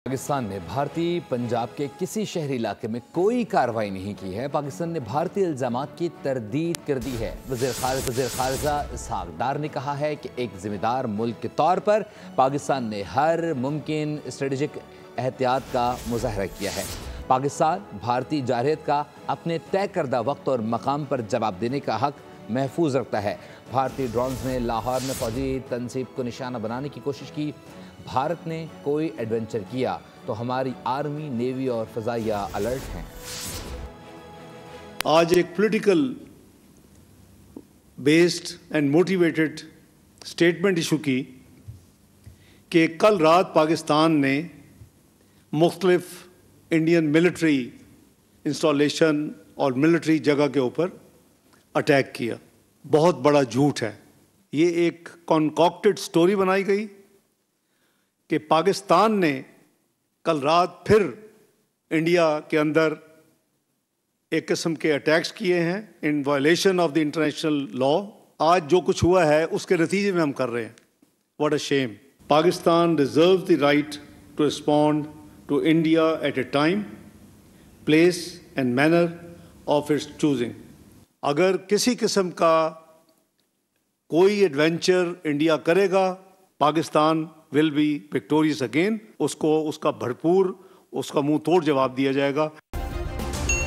पाकिस्तान ने भारतीय पंजाब के किसी शहरी इलाके में कोई कार्रवाई नहीं की है। पाकिस्तान ने भारतीय इल्जामात की तरदीद कर दी है। वज़ीर ख़ारिजा इसहाक़ डार ने कहा है कि एक ज़िम्मेदार मुल्क के तौर पर पाकिस्तान ने हर मुमकिन स्ट्रेटेजिक एहतियात का मुज़ाहरा किया है। पाकिस्तान भारतीय जारहियत का अपने तय करदा वक्त और मकाम पर जवाब देने का हक महफूज रखता है। भारतीय ड्रोन्स ने लाहौर में फौजी तनसीब को निशाना बनाने की कोशिश की। भारत ने कोई एडवेंचर किया तो हमारी आर्मी, नेवी और फ़ज़ाइया अलर्ट हैं। आज एक political based and motivated statement issue की कि कल रात पाकिस्तान ने मुख्तलिफ इंडियन मिलिट्री इंस्टॉलेशन और मिलिट्री जगह के ऊपर अटैक किया। बहुत बड़ा झूठ है। ये एक कॉन्कॉक्टेड स्टोरी बनाई गई कि पाकिस्तान ने कल रात फिर इंडिया के अंदर एक किस्म के अटैक्स किए हैं in violation of the international law. आज जो कुछ हुआ है उसके नतीजे में हम कर रहे हैं। What a shame. Pakistan deserves the right to respond to India at a time, place and manner of its choosing. अगर किसी किस्म का कोई एडवेंचर इंडिया करेगा, Pakistan will be victorious again. उसको उसका भरपूर उसका मुंह तोड़ जवाब दिया जाएगा।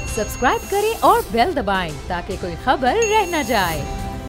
सब्सक्राइब करें और बेल दबाएं ताकि कोई खबर रह न जाए।